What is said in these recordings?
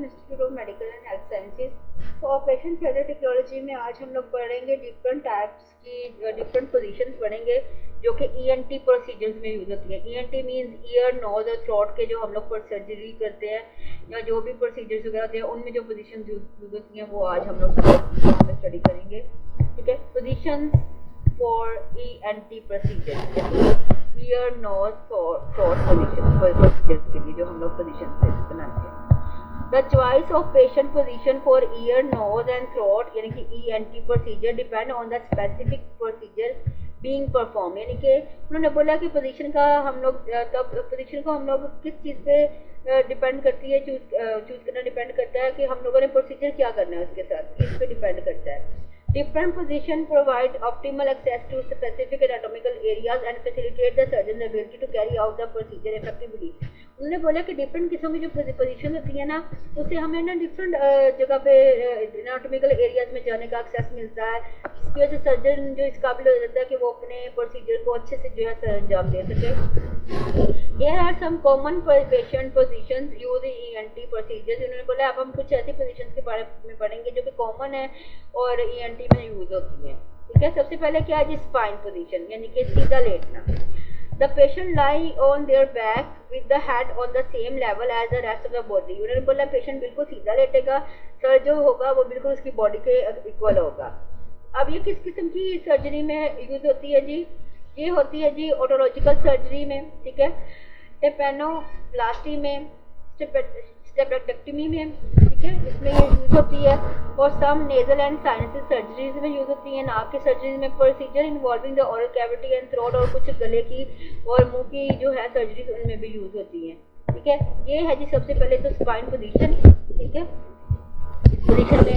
Institute of medical and health sciences. तो operation theatre technology में आज हम लोग पढ़ेंगे डिफरेंट टाइप्स की डिफरेंट पोजीशंस पढ़ेंगे जो कि ईएनटी प्रोसीजर्स में यूज होती है। ईएनटी मींस ईयर नोज और थ्रोट के जो हम लोग पर सर्जरी करते हैं या जो भी प्रोसीजर्स वगैरह होते हैं उनमें जो पोजीशन यूज होती हैं वो आज हम लोग स्टडी करेंगे। ठीक है, positions for ENT procedure, ear nose throat procedures के लिए जो हम लोग पोजीशन बनाते हैं। The choice of patient position for ear, nose and throat यानी कि ENT procedure depend on the specific procedure being performed। यानी कि उन्होंने बोला कि पोजीशन का हम लोग तब पोजीशन को हम लोग किस चीज़ पे डिपेंड करती है, चूज करना डिपेंड करता है कि हम लोगों ने प्रोसीजर क्या करना है उसके साथ, इस पे डिपेंड करता है। Different position provide optimal access to specific anatomical areas and facilitate the surgeon's ability to carry out the procedure effectively। उन्होंने बोला कि डिफरेंट किस्म की जो पोजीशन होती है ना, उससे हमें ना डिफरेंट जगह पे एनाटॉमिकल एरियाज में जाने का एक्सेस मिलता है, जिसकी वजह से सर्जन जो इस काबिल हो जाता है कि वो अपने प्रोसीजर को अच्छे से जो है अंजाम दे सके। Here are some common patient positions used in ENT procedures। उन्होंने बोला अब हम कुछ ऐसी पोजीशंस के बारे में पढ़ेंगे जो कि कॉमन है और ENT में यूज होती है। ठीक है, सबसे पहले क्या है जी, स्पाइन पोजीशन यानी कि सीधा लेटना। The patient lie on their back with the head on the same level as the rest of the body। उन्होंने बोला पेशेंट बिल्कुल सीधा लेटेगा, सर जो होगा वो बिल्कुल उसकी बॉडी के इक्वल होगा। अब ये किस किस्म की सर्जरी में यूज होती है जी, ये होती है जी ऑटोलॉजिकल सर्जरी में, ठीक है, टेपेनोप्लास्टी में, स्टेपेक्टमी में, ठीक है, इसमें ये यूज होती है। और सम नेजल एंड साइनस सर्जरीज में यूज होती है, नाक की सर्जरीज में। Procedure involving the oral cavity and throat, और कुछ गले की और मुंह की जो है सर्जरीज उनमें भी यूज होती है। ठीक है, ये है जी सबसे पहले तो स्पाइन पोजीशन। ठीक है, इस पोजीशन में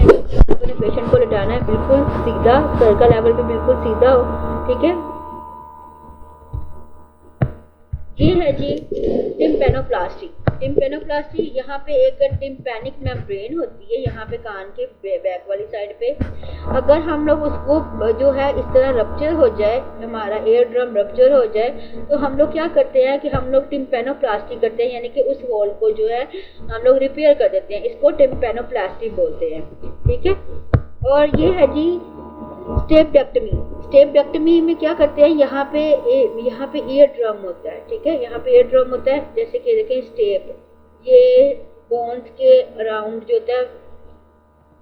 अपने पेशेंट को लेटाना है बिल्कुल सीधा, सर का लेवल पे बिल्कुल सीधा हो। ठीक है, ये है जी टिम्पेनोप्लास्टी। टिम्पेनोप्लास्टी यहाँ पे एक टिम्पैनिक मेम्ब्रेन होती है यहाँ पे कान के बैक वाली साइड पे। अगर हम लोग उसको जो है इस तरह रप्चर हो जाए, हमारा एयर ड्रम रप्चर हो जाए, तो हम लोग क्या करते हैं कि हम लोग टिम्पेनोप्लास्टी करते हैं, यानी कि उस वॉल को जो है हम लोग रिपेयर कर देते हैं, इसको टिम्पेनोप्लास्टी बोलते हैं। ठीक है, और ये है जी स्टेपेक्टमी। स्टेपेक्टमी में क्या करते हैं, यहाँ पे ईयर ड्रम होता है। ठीक है, यहाँ पे ईयर ड्रम होता है, जैसे कि देखें स्टेप, ये बोन्स के अराउंड जो होता है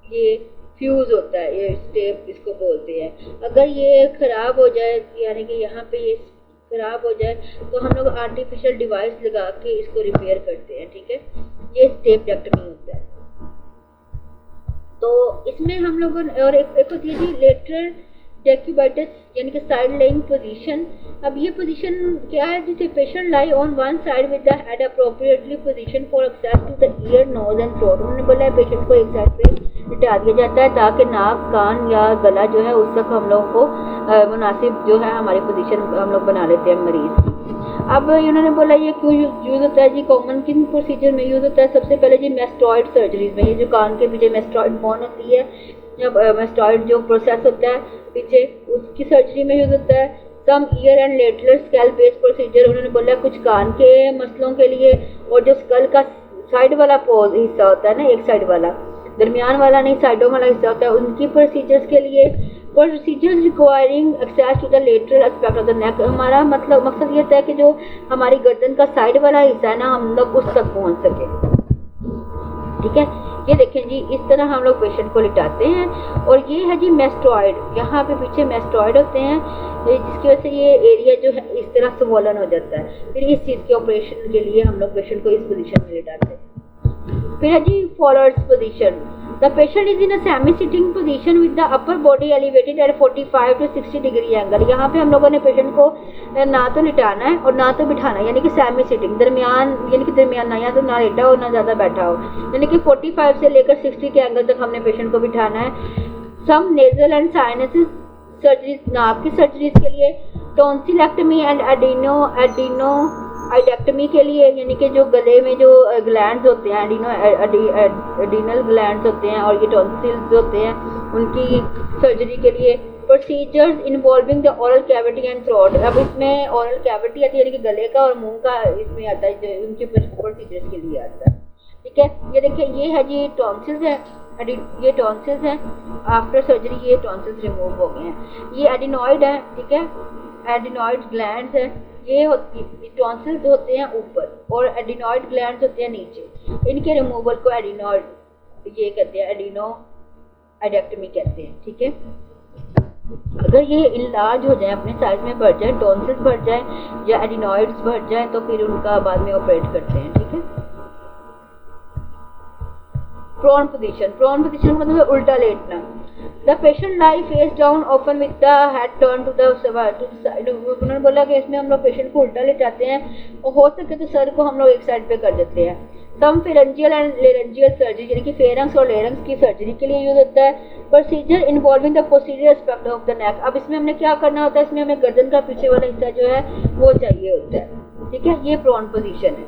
ये फ्यूज होता है, ये स्टेप इसको बोलते हैं। अगर ये खराब हो जाए, यानी कि यहाँ पे ये खराब हो जाए, तो हम लोग आर्टिफिशियल डिवाइस लगा के इसको रिपेयर करते हैं। ठीक है, ये स्टेपेक्टमी होता है। तो इसमें हम लोगों और एक होती है जी लेटरल डेक्यूबाइटिस यानी कि साइड लेइंग पोजीशन। अब ये पोजीशन क्या है, जिसे patient lie on one side with the head appropriately position for access to the ear, nose and throat. उन्होंने बोला है पेशेंट को एक साइड पे लिटा दिया जाता है ताकि नाक, कान या गला जो है उस तक हम लोग को मुनासिब जो है हमारी पोजीशन हम लोग बना लेते हैं मरीज की। अब इन्होंने बोला ये क्यों यूज होता है जी, कॉमन किन प्रोसीजर में यूज होता है। सबसे पहले जी मेस्टॉइड सर्जरीज में, ये जो कान के पीछे मेस्टॉइड बोन होती है या मेस्टॉइड जो प्रोसेस होता है पीछे, उसकी सर्जरी में यूज होता है। Some ear and lateral scalp based procedure, उन्होंने बोला कुछ कान के मसलों के लिए, और जो स्कल का साइड वाला पोज हिस्सा होता है ना, एक साइड वाला, दरमियान वाला नहीं, साइडों वाला हिस्सा होता है, उनकी प्रोसीजर्स के लिए। Procedures requiring access to the lateral aspect of the neck, हमारा मतलब मकसद ये होता है कि जो हमारी गर्दन का साइड वाला हिस्सा है ना, हम लोग उस तक पहुंच सके। ठीक है, ये देखें जी इस तरह हम लोग पेशेंट को लिटाते हैं। और ये है जी मेस्टॉइड, यहाँ पे पीछे मेस्टॉइड होते हैं, जिसकी वजह से ये एरिया जो है इस तरह स्वॉलन हो जाता है। फिर इस चीज़ के ऑपरेशन के लिए हम लोग पेशेंट को इस पोजीशन में लिटाते हैं। फिर है जी forward position. The patient is in a semi sitting position with the upper body elevated at 45 to 60 degree angle. यहाँ पे हम लोगों ने पेशेंट को ना तो लिटाना है और ना तो बिठाना है, यानी कि सेमी सिटिंग, दरमियान, यानी कि दरमियान या तो ना लेटा हो ना ज़्यादा बैठा हो, यानी कि 45 से लेकर 60 के एंगल तक हमने पेशेंट को बिठाना है। सम नेजल एंड साइनस सर्जरीज, नाक की सर्जरीज के लिए, टॉन्सिलेक्टमी एंड एडिनोआइडेक्टमी के लिए, यानी कि जो गले में जो ग्लैंड्स होते हैं, एडिनल ग्लैंड्स होते हैं और ये टॉन्सिल्स होते हैं, उनकी सर्जरी के लिए। Procedures involving the oral cavity and throat. अब इसमें ओरल कैविटी आती है यानी कि गले का और मुंह का इसमें आता है, जो उनके प्रोसीजर्स के लिए आता है। ठीक है, ये देखिए ये है जी टॉन्सिल्स है, ये टॉन्सिल्स हैं। आफ्टर सर्जरी ये टॉन्सिल्स रिमूव हो गए हैं। ये एडिनॉइड है, ठीक है, एडिनॉइड ग्लैंड्स है। ये टॉन्सिल्स होते हैं ऊपर और एडिनॉइड ग्लैंड्स होते हैं नीचे। इनके रिमूवल को एडिनॉइड ये कहते हैं, एडिनो एडेक्टमी कहते हैं। ठीक है, अगर ये इलाज हो जाए, अपने साइज में बढ़ जाए, टॉन्सिल्स बढ़ जाए या एडिनॉइड्स बढ़ जाए, तो फिर उनका बाद में ऑपरेट करते हैं। ठीक है, प्रोन पोजीशन, प्रोन पोजीशन मतलब उल्टा लेटना। The patient lie face down often with the head turn to the side. उन्होंने बोला कि इसमें हम लोग पेशेंट को उल्टा लेटाते हैं और हो सके तो सर को हम लोग एक साइड पे कर देते हैं। सम फेरेंजियल एंड लेरेंजियल सर्जरी यानी कि फेरेंक्स और लेरेंक्स की सर्जरी के लिए यूज होता है। Procedure involving the posterior aspect of the neck. अब इसमें हमने क्या करना होता है, इसमें हमें गर्दन का पीछे वाला हिस्सा जो है वो चाहिए होता है। ठीक है, ये प्रोन पोजीशन है।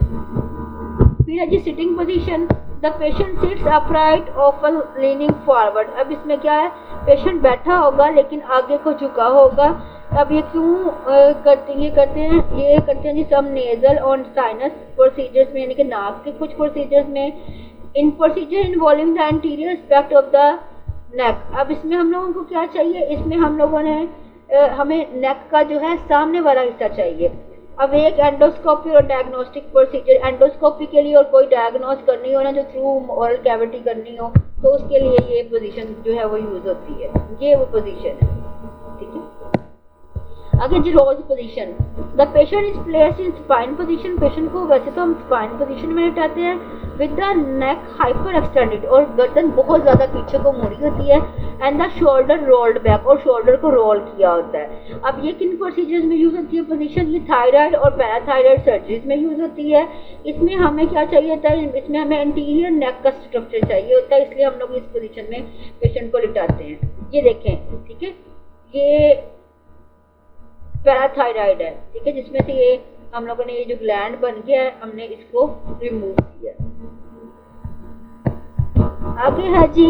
फिर है जी sitting position. The patient sits upright often leaning forward. अब इसमें क्या है, पेशेंट बैठा होगा लेकिन आगे को झुका होगा। अब ये क्यों करते हैं जी सम नेजल और साइनस प्रोसीजर्स में, यानी कि नाक के कुछ प्रोसीजर्स में। In procedure involving the anterior aspect of the neck. अब इसमें हम लोगों को क्या चाहिए, इसमें हम लोगों ने हमें नेक का जो है सामने वाला हिस्सा चाहिए। अब एक एंडोस्कोपी और डायग्नोस्टिक प्रोसीजर। एंडोस्कोपी के लिए और कोई डायग्नोस करनी हो ना, जो थ्रू ओरल कैविटी करनी हो, तो उसके लिए ये पोजीशन जो है वो यूज होती है। ये वो पोजीशन है। ठीक है, आगे जी rose position. The patient is placed in spine position. Patient को वैसे तो हम स्पाइन पोजीशन में लेटाते हैं with the neck hyperextended, और गर्दन बहुत ज़्यादा पीछे को मुड़ी होती है, and the shoulder rolled back, और शोल्डर को रोल किया होता है। अब ये किन प्रोसीजर्स में यूज़ होती है पोजीशन, ये थायराइड और पैराथायराइड सर्जरीज में यूज़ होती है। इसमें हमें क्या चाहिए होता है, इसमें हमें एंटीरियर नेक का स्ट्रक्चर चाहिए होता है, इसलिए हम लोग इस पोजीशन में पेशेंट को लिटाते हैं। ये देखें, ठीक है, ये पैराथायराइड है। ठीक है, जिसमें से ये हम लोगों ने ये जो ग्लैंड बन गया है, हमने इसको रिमूव किया। आगे है जी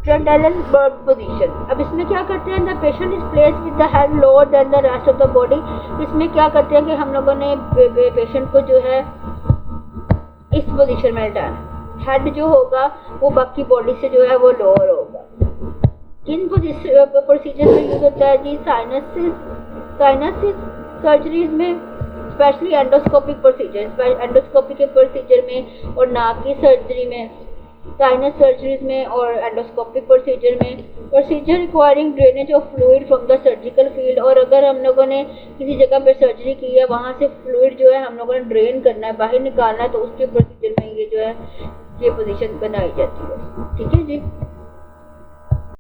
ट्रेंडेलन बर्ड पोजीशन। अब इसमें क्या करते हैं, the patient is placed with the head lower than the rest of the body. इसमें क्या करते हैं कि हम लोगों ने पेशेंट को जो है इस पोजीशन में लेटाना। हेड जो होगा वो बाकी बॉडी से जो है वो लोअर होगा। किन प्रोसीजर में यूज होता है जी, साइनसिस सर्जरीज में, स्पेशली एंडोस्कोपिक प्रोसीजर, एंडोस्कोपी के प्रोसीजर में और नाक की सर्जरी में, साइनस सर्जरीज में और एंडोस्कोपिक प्रोसीजर में। Procedure requiring drainage of fluid from the surgical field. और अगर हम लोगों ने किसी जगह पे सर्जरी की है, वहाँ से फ्लूइड जो है हम लोगों ने ड्रेन करना है, बाहर निकालना है, तो उसके प्रोसीजर में ये जो है ये पोजीशन बनाई जाती है। ठीक है जी।